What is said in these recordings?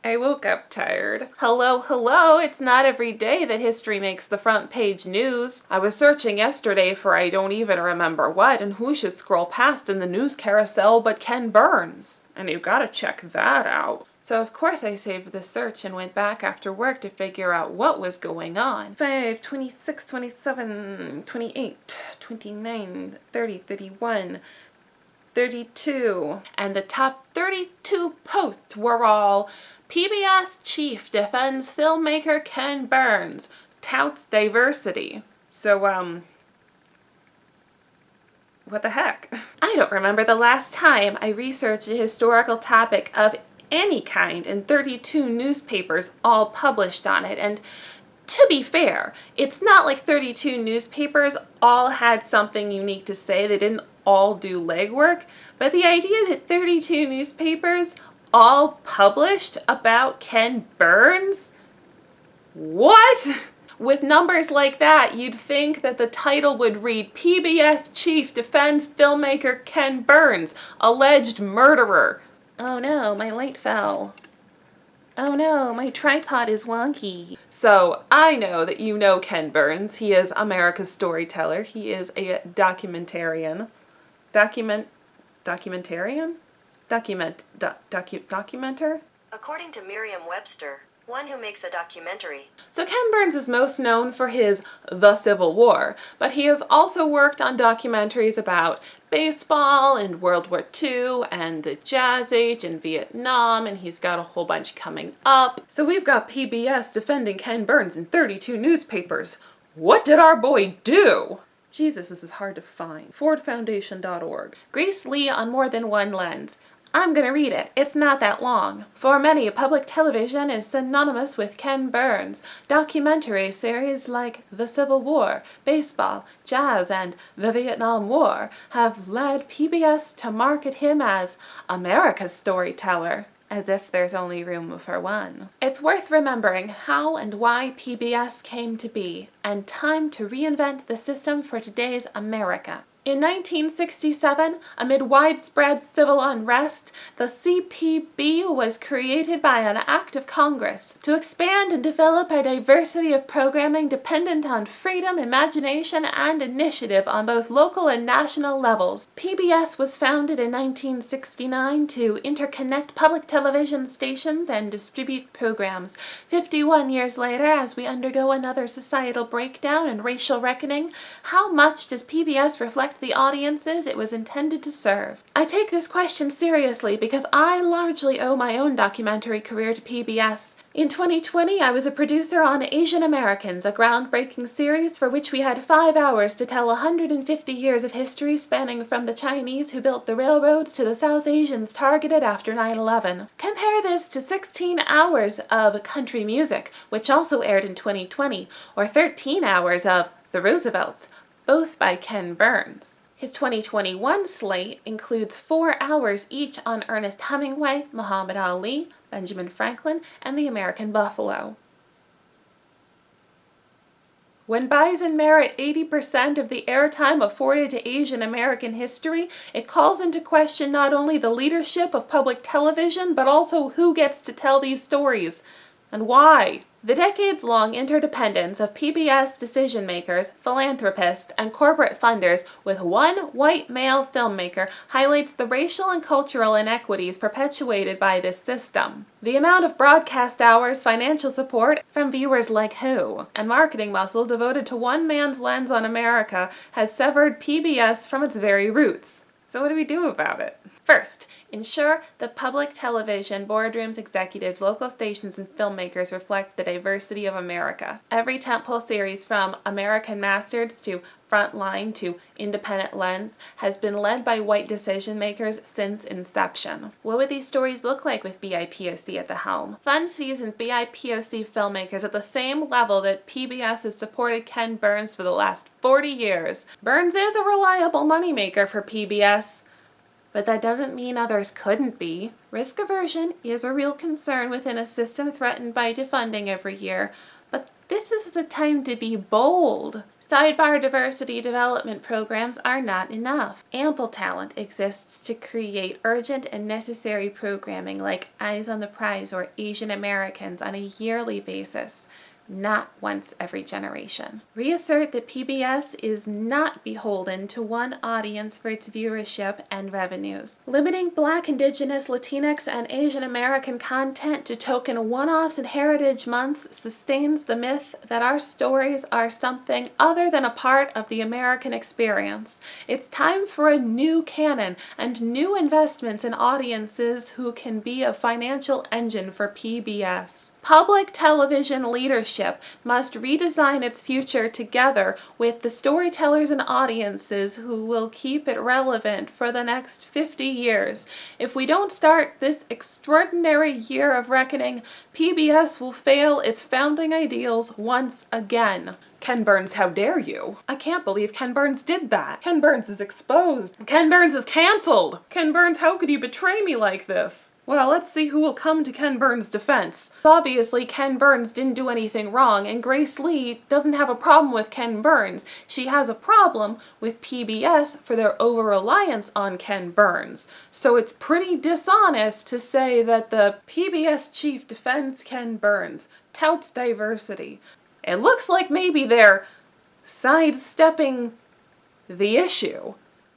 I woke up tired. Hello, hello, it's not every day that history makes the front page news. I was searching yesterday for I don't even remember what, and who should scroll past in the news carousel but Ken Burns? And you gotta check that out. So of course I saved the search and went back after work to figure out what was going on. 5, 26, 27, 28, 29, 30, 31... 32. And the top 32 posts were all PBS chief defends filmmaker Ken Burns, touts diversity. So, what the heck? I don't remember the last time I researched a historical topic of any kind and 32 newspapers all published on it. And to be fair, it's not like 32 newspapers all had something unique to say. They didn't all do legwork, but the idea that 32 newspapers all published about Ken Burns? What? With numbers like that, you'd think that the title would read PBS Chief Defends Filmmaker Ken Burns, Alleged Murderer. Oh no, my light fell. Oh no, my tripod is wonky. So, I know that you know Ken Burns. He is America's storyteller. He is a documentarian. Documenter? According to Merriam-Webster, one who makes a documentary. So Ken Burns is most known for his The Civil War, but he has also worked on documentaries about baseball and World War II and the Jazz Age and Vietnam, and he's got a whole bunch coming up. So we've got PBS defending Ken Burns in 32 newspapers. What did our boy do? Jesus, this is hard to find. FordFoundation.org. Grace Lee on More Than One Lens. I'm gonna read it. It's not that long. For many, public television is synonymous with Ken Burns. Documentary series like The Civil War, baseball, jazz, and the Vietnam War have led PBS to market him as America's storyteller, as if there's only room for one. It's worth remembering how and why PBS came to be, and time to reinvent the system for today's America. In 1967, amid widespread civil unrest, the CPB was created by an act of Congress to expand and develop a diversity of programming dependent on freedom, imagination, and initiative on both local and national levels. PBS was founded in 1969 to interconnect public television stations and distribute programs. 51 years later, as we undergo another societal breakdown and racial reckoning, how much does PBS reflect the audiences it was intended to serve? I take this question seriously because I largely owe my own documentary career to PBS. In 2020, I was a producer on Asian Americans, a groundbreaking series for which we had 5 hours to tell 150 years of history spanning from the Chinese who built the railroads to the South Asians targeted after 9/11. Compare this to 16 hours of country music, which also aired in 2020, or 13 hours of The Roosevelts, both by Ken Burns. His 2021 slate includes 4 hours each on Ernest Hemingway, Muhammad Ali, Benjamin Franklin, and the American buffalo. When Bison merit 80% of the airtime afforded to Asian American history, it calls into question not only the leadership of public television, but also who gets to tell these stories, and why. The decades-long interdependence of PBS decision-makers, philanthropists, and corporate funders with one white male filmmaker highlights the racial and cultural inequities perpetuated by this system. The amount of broadcast hours, financial support from viewers like who, and marketing muscle devoted to one man's lens on America has severed PBS from its very roots. So what do we do about it? First, ensure that public television boardrooms, executives, local stations, and filmmakers reflect the diversity of America. Every tentpole series from American Masters to Frontline to Independent Lens has been led by white decision makers since inception. What would these stories look like with BIPOC at the helm? Fund seasoned BIPOC filmmakers at the same level that PBS has supported Ken Burns for the last 40 years. Burns is a reliable moneymaker for PBS. But that doesn't mean others couldn't be. Risk aversion is a real concern within a system threatened by defunding every year, but this is the time to be bold. Sidebar: diversity development programs are not enough. Ample talent exists to create urgent and necessary programming like Eyes on the Prize or Asian Americans on a yearly basis, not once every generation. Reassert that PBS is not beholden to one audience for its viewership and revenues. Limiting Black, Indigenous, Latinx, and Asian American content to token one-offs and heritage months sustains the myth that our stories are something other than a part of the American experience. It's time for a new canon and new investments in audiences who can be a financial engine for PBS. Public television leadership must redesign its future together with the storytellers and audiences who will keep it relevant for the next 50 years. If we don't start this extraordinary year of reckoning, PBS will fail its founding ideals once again. Ken Burns, how dare you? I can't believe Ken Burns did that. Ken Burns is exposed. Ken Burns is canceled. Ken Burns, how could you betray me like this? Well, let's see who will come to Ken Burns' defense. Obviously, Ken Burns didn't do anything wrong, and Grace Lee doesn't have a problem with Ken Burns. She has a problem with PBS for their over-reliance on Ken Burns. So it's pretty dishonest to say that the PBS chief defends Ken Burns, touts diversity. It looks like maybe they're sidestepping the issue.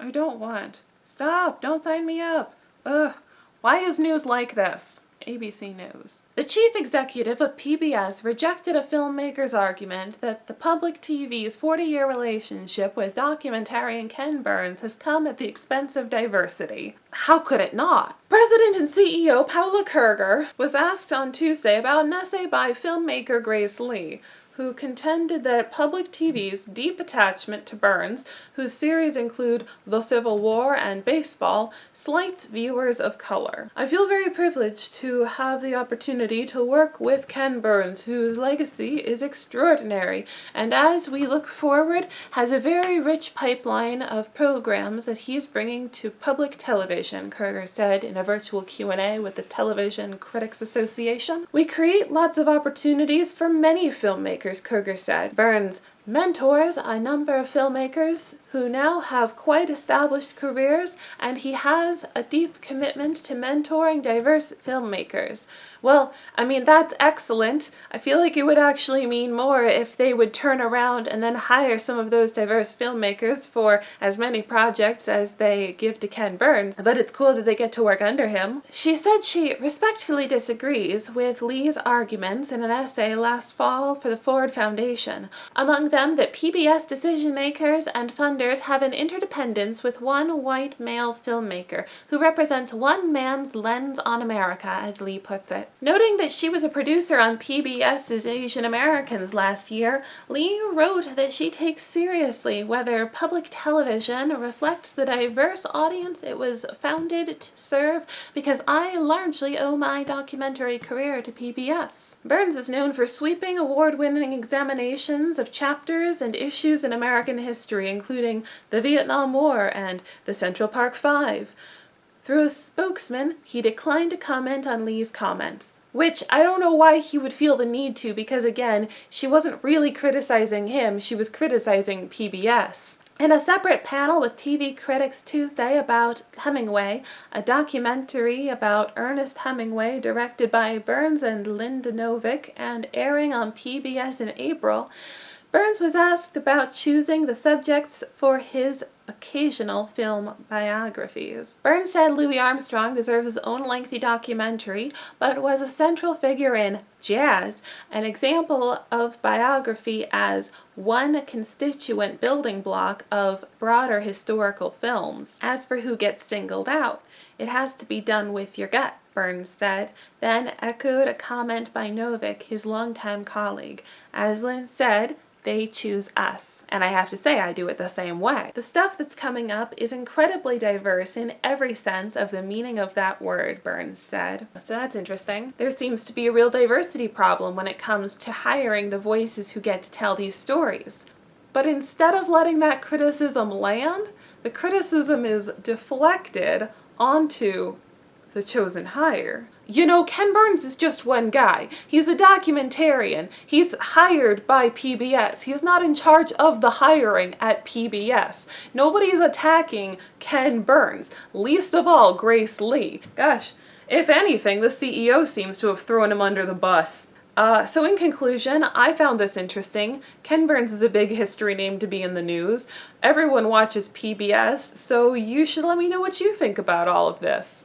I don't want. Stop, don't sign me up. Ugh. Why is news like this? ABC News. The chief executive of PBS rejected a filmmaker's argument that the public TV's 40-year relationship with documentarian Ken Burns has come at the expense of diversity. How could it not? President and CEO Paula Kerger was asked on Tuesday about an essay by filmmaker Grace Lee, who contended that public TV's deep attachment to Burns, whose series include The Civil War and Baseball, slights viewers of color. I feel very privileged to have the opportunity to work with Ken Burns, whose legacy is extraordinary, and as we look forward, has a very rich pipeline of programs that he's bringing to public television, Kerger said in a virtual Q&A with the Television Critics Association. We create lots of opportunities for many filmmakers, Kerger said. Burns mentors a number of filmmakers who now have quite established careers, and he has a deep commitment to mentoring diverse filmmakers. Well, I mean, that's excellent. I feel like it would actually mean more if they would turn around and then hire some of those diverse filmmakers for as many projects as they give to Ken Burns, but it's cool that they get to work under him. She said she respectfully disagrees with Lee's arguments in an essay last fall for the Ford Foundation. Among them, that PBS decision makers and funders have an interdependence with one white male filmmaker who represents one man's lens on America, as Lee puts it. Noting that she was a producer on PBS's Asian Americans last year, Lee wrote that she takes seriously whether public television reflects the diverse audience it was founded to serve, because I largely owe my documentary career to PBS. Burns is known for sweeping award-winning examinations of chapters and issues in American history, including the Vietnam War and the Central Park Five. Through a spokesman, he declined to comment on Lee's comments. Which, I don't know why he would feel the need to, because again, she wasn't really criticizing him, she was criticizing PBS. In a separate panel with TV Critics Tuesday about Hemingway, a documentary about Ernest Hemingway directed by Burns and Linda Novick and airing on PBS in April, Burns was asked about choosing the subjects for his occasional film biographies. Burns said Louis Armstrong deserves his own lengthy documentary, but was a central figure in Jazz, an example of biography as one constituent building block of broader historical films. As for who gets singled out, it has to be done with your gut, Burns said, then echoed a comment by Novick, his longtime colleague. As Lynn said, they choose us. And I have to say, I do it the same way. The stuff that's coming up is incredibly diverse in every sense of the meaning of that word, Burns said. So that's interesting. There seems to be a real diversity problem when it comes to hiring the voices who get to tell these stories. But instead of letting that criticism land, the criticism is deflected onto the chosen hire. You know, Ken Burns is just one guy. He's a documentarian. He's hired by PBS. He's not in charge of the hiring at PBS. Nobody's attacking Ken Burns, least of all Grace Lee. Gosh, if anything, the CEO seems to have thrown him under the bus. So in conclusion, I found this interesting. Ken Burns is a big history name to be in the news. Everyone watches PBS, so you should let me know what you think about all of this.